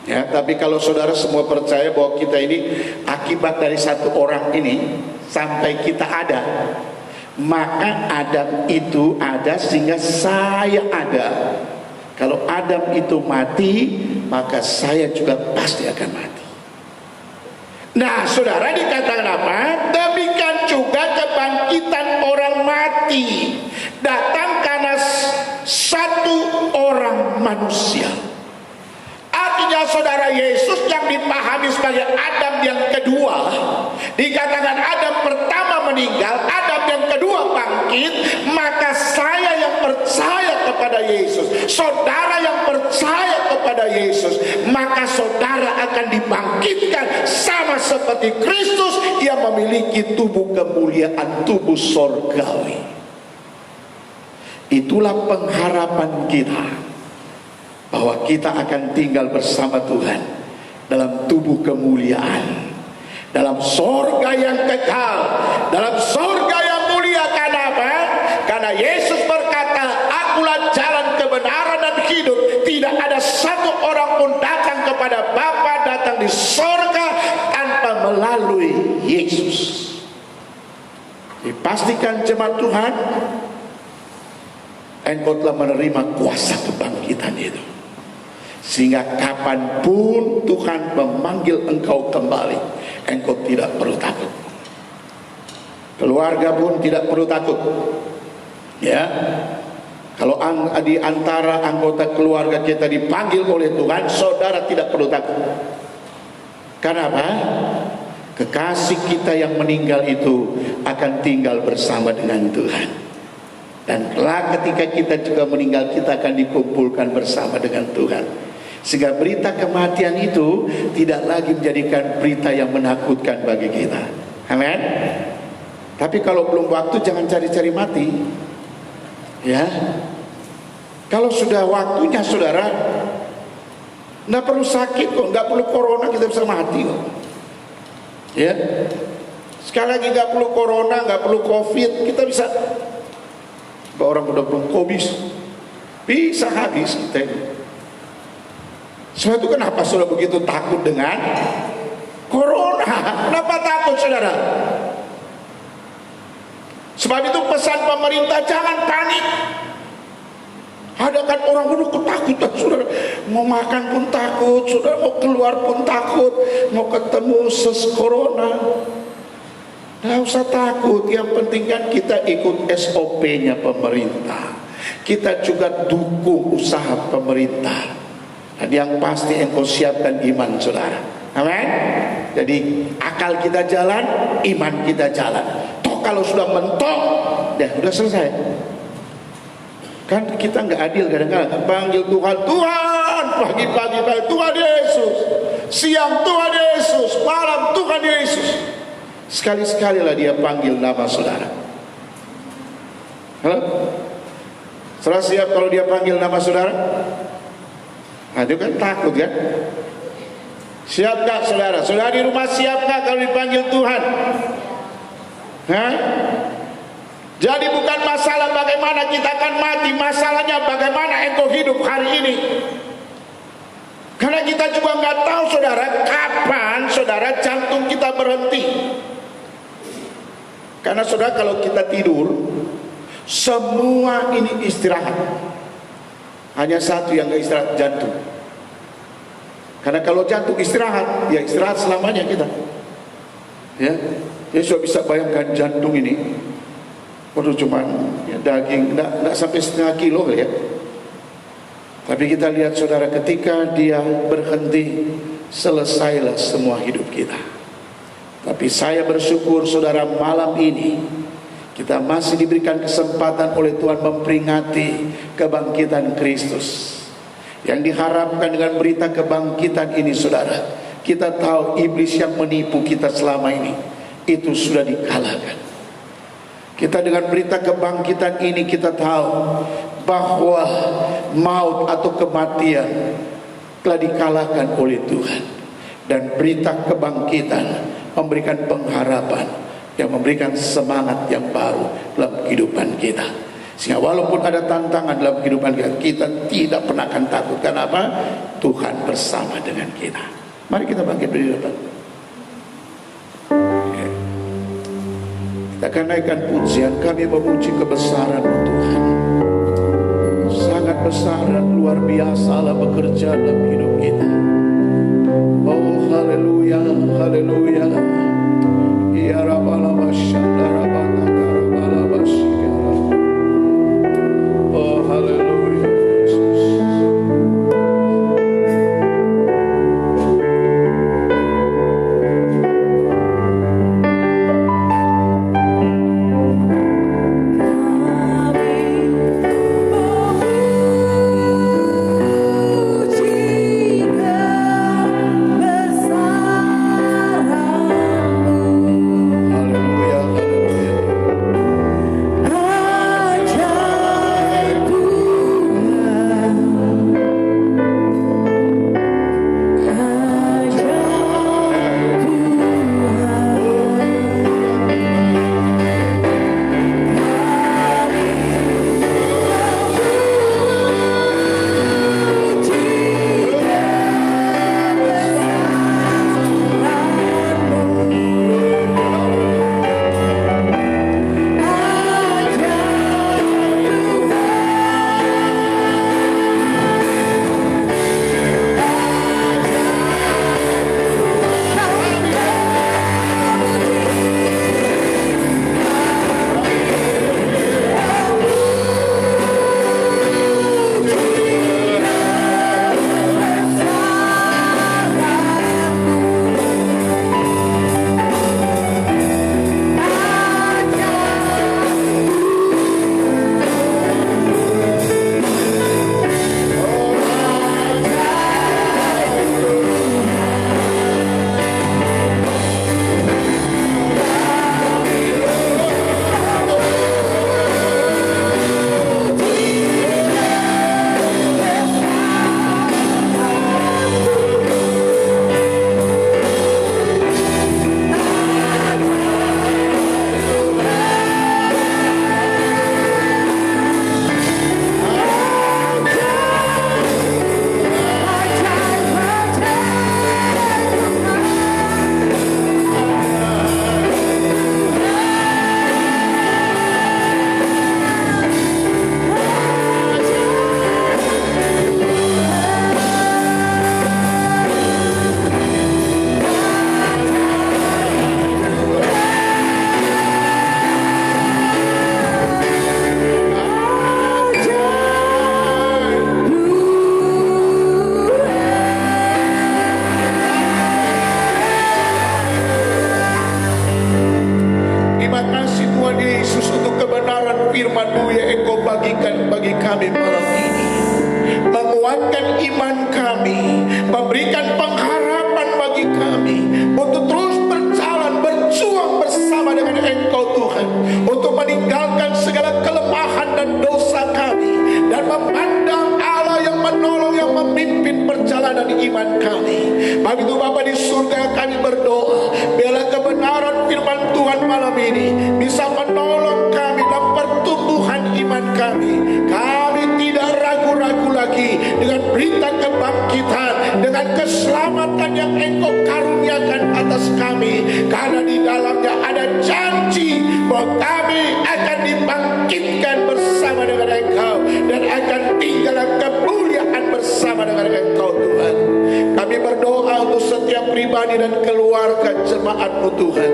Ya, tapi kalau saudara semua percaya bahwa kita ini akibat dari satu orang ini sampai kita ada, maka Adam itu ada sehingga saya ada. Kalau Adam itu mati, maka saya juga pasti akan mati. Nah, saudara, dikatakan apa? Demikian juga kebangkitan orang mati datang karena satu orang manusia. Artinya saudara, Yesus yang dipahami sebagai Adam yang kedua, dikatakan Adam pertama meninggal, Adam yang kedua bangkit, maka saya yang percaya kepada Yesus, saudara yang percaya kepada Yesus, maka saudara akan dibangkitkan sama seperti Kristus yang memiliki tubuh kemuliaan, tubuh sorgawi. Itulah pengharapan kita. bahwa kita akan tinggal bersama Tuhan dalam tubuh kemuliaan, dalam sorga yang kekal, dalam sorga yang mulia. Karena apa? Karena Yesus berkata, akulah jalan, kebenaran dan hidup. Tidak ada satu orang pun datang kepada Bapa, datang di sorga tanpa melalui Yesus. Dipastikan jemaat Tuhan, engkau telah menerima kuasa kebangkitan itu, sehingga kapanpun Tuhan memanggil engkau kembali, engkau tidak perlu takut. Keluarga pun tidak perlu takut. Ya, kalau di antara anggota keluarga kita dipanggil oleh Tuhan, saudara tidak perlu takut. Karena apa? Kekasih kita yang meninggal itu akan tinggal bersama dengan Tuhan. Dan kelak ketika kita juga meninggal, kita akan dikumpulkan bersama dengan Tuhan. Sehingga berita kematian itu tidak lagi menjadikan berita yang menakutkan bagi kita. Amin. Tapi kalau belum waktu, jangan cari-cari mati. Ya, kalau sudah waktunya, saudara, nggak perlu sakit kok, nggak perlu corona, kita bisa mati kok. Ya, sekali lagi, nggak perlu corona, nggak perlu covid, kita bisa. Orang udah belum covid, bisa habis kita. Sebab itu kenapa sudah begitu takut dengan corona? Kenapa takut, saudara? Sebab itu pesan pemerintah, jangan panik. Ada kan orang udah ketakutan, saudara. Mau makan pun takut, saudara. Mau keluar pun takut. Mau ketemu corona. Nggak usah takut. Yang penting kan kita ikut SOP-nya pemerintah. Kita juga dukung usaha pemerintah. Dan yang pasti engkau siapkan iman, saudara. Amin. Jadi akal kita jalan, iman kita jalan. Toh kalau sudah mentok, udah selesai. Kan kita nggak adil kadang-kadang. Panggil Tuhan, Tuhan, pagi-pagi Tuhan Yesus, siang Tuhan Yesus, malam Tuhan Yesus. Sekali-sekali lah dia panggil nama saudara. Halo? Saudara siap kalau dia panggil nama saudara? Nah, itu kan takut kan? Siap gak saudara? Saudara di rumah siap gak kalau dipanggil Tuhan? Hah? Jadi bukan masalah bagaimana kita akan mati, masalahnya bagaimana engkau hidup hari ini. Karena kita juga nggak tahu, saudara, kapan saudara jantung kita berhenti. Karena saudara, kalau kita tidur, semua ini istirahat. Hanya satu yang nggak istirahat, jantung. Karena kalau jantung istirahat, ya istirahat selamanya kita. Ya, ya sudah bisa bayangkan jantung ini. Waduh, cuman ya, daging nggak sampai setengah kilo ya. Tapi kita lihat, saudara, ketika dia berhenti, selesailah semua hidup kita. Tapi saya bersyukur, saudara, malam ini kita masih diberikan kesempatan oleh Tuhan memperingati kebangkitan Kristus. Yang diharapkan dengan berita kebangkitan ini, saudara, kita tahu iblis yang menipu kita selama ini itu sudah dikalahkan. Kita dengan berita kebangkitan ini kita tahu bahwa maut atau kematian telah dikalahkan oleh Tuhan. Dan berita kebangkitan memberikan pengharapan, yang memberikan semangat yang baru dalam kehidupan kita. Sehingga walaupun ada tantangan dalam kehidupan kita, kita tidak pernah akan takut. Karena apa? Tuhan bersama dengan kita. Mari kita bangkit berdiri depan. Kita akan naikkan pujian. Kami memuji kebesaran Tuhan. Sangat besar dan luar biasa Allah bekerja dalam hidup kita. Oh haleluya, haleluya. Ya Rabbana masyaallah, Rabbana Rabbana masyaallah. Oh haleluya Yesus. Besar kami ini bisa menolong kami dalam pertumbuhan iman kami. Kami tidak ragu-ragu lagi dengan berita kebangkitan, dengan keselamatan yang Engkau karuniakan atas kami, karena di dalamnya ada janji bahwa kami akan dibangkitkan bersama dengan Engkau dan akan tinggal dalam kemuliaan bersama dengan Engkau, Tuhan. Kami berdoa untuk setiap pribadi dan keluarga jemaat-Mu, Tuhan.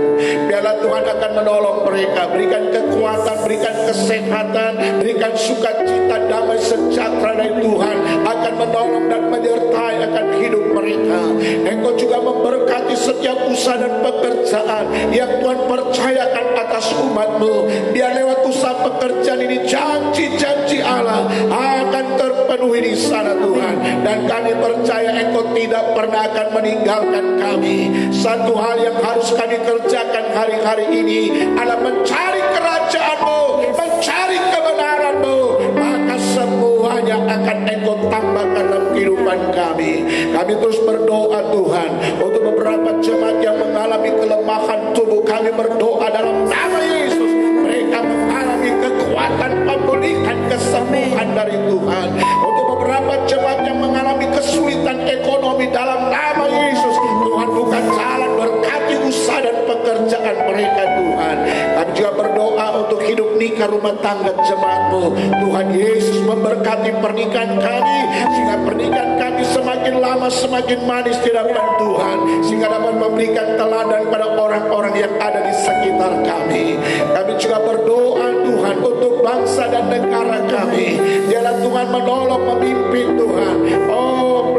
Biarlah Tuhan akan menolong mereka, berikan kekuatan, berikan kesehatan, berikan sukacita, damai sejahtera dari Tuhan, akan menolong dan menyertai akan hidup mereka. Engkau juga memberkati setiap usaha dan pekerjaan yang Tuhan percayakan atas umat-Mu. Biar lewat usaha pekerjaan ini janji-janji Allah akan terpenuhi di sana, Tuhan. Dan kami percaya Engkau tidak pernah akan meninggalkan kami. Satu hal yang harus kami kerjakan hari-hari ini adalah mencari kerajaan-Mu, mencari kebenaran-Mu, maka semuanya akan Engkau tambahkan dalam kehidupan kami. Kami terus berdoa, Tuhan, untuk beberapa jemaat yang mengalami kelemahan tubuh. Kami berdoa dalam nama Yesus, mereka mengalami kekuatan pemulihan, kesembuhan dari Tuhan. Untuk beberapa jemaat yang mengalami kesulitan ekonomi, dalam nama Yesus, Tuhan buka jalan, berkati usaha dan pekerjaan mereka, Tuhan. Kami juga berdoa untuk hidup nikah rumah tangga jemaat-Mu. Tuhan Yesus memberkati pernikahan kami, sehingga pernikahan kami semakin lama semakin manis di hadapan Tuhan, sehingga dapat memberikan teladan pada orang-orang yang ada di sekitar kami. Kami juga berdoa, Tuhan, untuk bangsa dan negara kami. Biarlah Tuhan menolong, memimpin, Tuhan. Oh,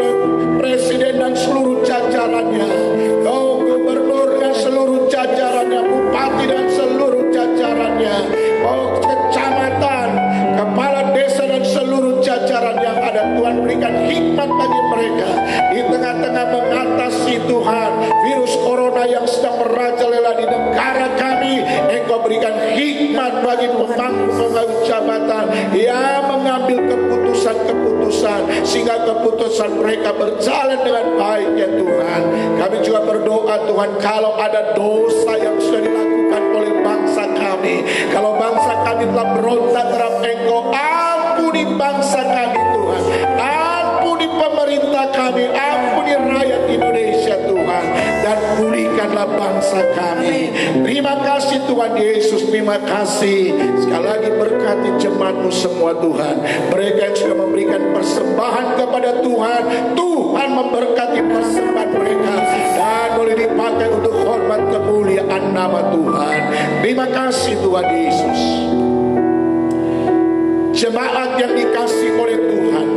Presiden dan seluruh jajarannya, oh, Gubernur dan seluruh jajarannya, Bupati dan seluruh jajarannya, oh, kecamatan, kepala desa dan seluruh jajaran yang ada. Tuhan berikan hikmat bagi mereka di tengah-tengah mengatasi, Tuhan, virus corona yang sedang merajalela di negara kami. Engkau berikan hikmat bagi pemangku-pemangku jabatan yang mengambil keputusan-keputusan, sehingga keputusan mereka berjalan dengan baik, ya Tuhan. Kami juga berdoa, Tuhan, kalau ada dosa yang sudah dilakukan oleh bangsa kami, kalau bangsa kami telah berontak terhadap Engkau, ampuni bangsa kami, Tuhan. Ampuni pemerintah kami, ampuni rakyat Indonesia, Tuhan, dan pulihkanlah bangsa kami. Terima kasih, Tuhan Yesus, terima kasih. Sekali lagi berkati jemaat-Mu semua, Tuhan. Mereka yang sudah memberikan persembahan kepada Tuhan, Tuhan memberkati persembahan mereka dan boleh dipakai untuk hormat kemuliaan nama Tuhan. Terima kasih, Tuhan Yesus. Jemaat yang dikasih oleh Tuhan,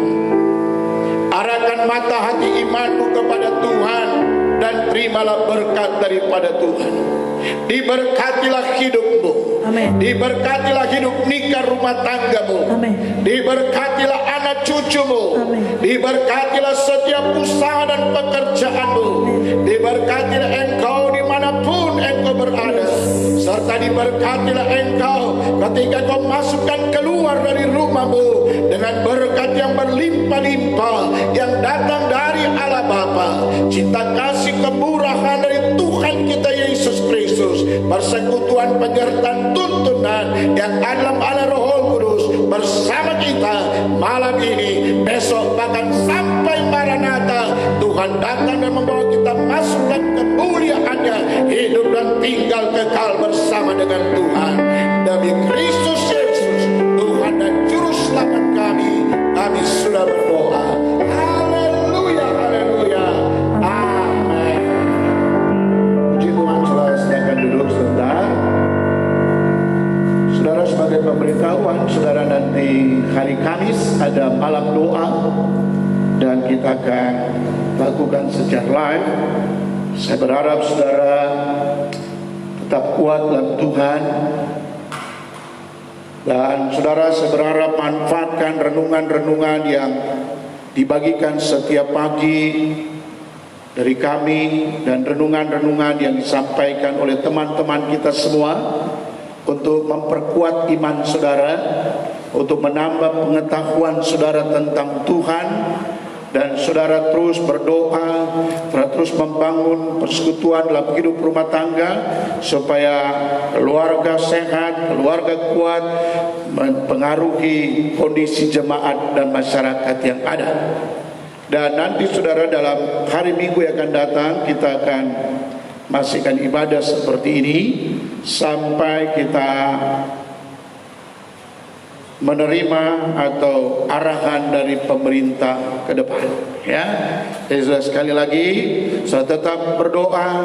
arahkan mata hati imanmu kepada Tuhan dan terimalah berkat daripada Tuhan. Diberkatilah hidupmu. Amin. Diberkatilah hidup nikah rumah tanggamu. Amin. Diberkatilah anak cucumu. Amin. Diberkatilah setiap usaha dan pekerjaanmu. Diberkatilah engkau dimanapun engkau berada. Serta diberkatilah engkau ketika kau masukkan keluar dari rumahmu dengan berkat yang berlimpah-limpah yang datang dari Allah Bapa, cinta kasih kemurahan dari Tuhan kita Yesus Kristus, persekutuan penyertaan tuntunan yang dalam Allah Roh Kudus bersama kita malam ini, besok, bahkan sampai Maranatha. Tuhan datang dan membawa kita masuk ke kemuliaan-Nya, hidup dan tinggal kekal bersama dengan Tuhan. Demi Kristus Yesus, Tuhan dan Juru Selamat kami sudah berdoa. Haleluya, haleluya, amin. Puji Tuhan. Silakan duduk sebentar. Saudara, sebagai pemberitahuan, saudara, nanti hari Kamis ada malam doa dan kita akan lakukan secara live. Saya berharap saudara tetap kuat dalam Tuhan. Dan saudara, saya berharap manfaatkan renungan-renungan yang dibagikan setiap pagi dari kami dan renungan-renungan yang disampaikan oleh teman-teman kita semua untuk memperkuat iman saudara, untuk menambah pengetahuan saudara tentang Tuhan, dan saudara terus berdoa, terus membangun persekutuan dalam hidup rumah tangga supaya keluarga sehat, keluarga kuat, mempengaruhi kondisi jemaat dan masyarakat yang ada. Dan nanti saudara dalam hari Minggu yang akan datang kita akan masihkan ibadah seperti ini sampai kita menerima atau arahan dari pemerintah ke depan, ya. Jadi sekali lagi saya tetap berdoa,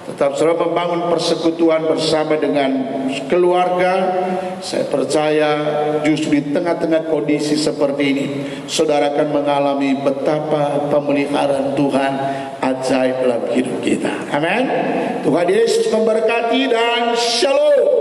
tetap saudara membangun persekutuan bersama dengan keluarga. Saya percaya justru di tengah-tengah kondisi seperti ini saudara akan mengalami betapa pemeliharaan Tuhan ajaib dalam hidup kita. Amin. Tuhan Yesus memberkati dan shalom.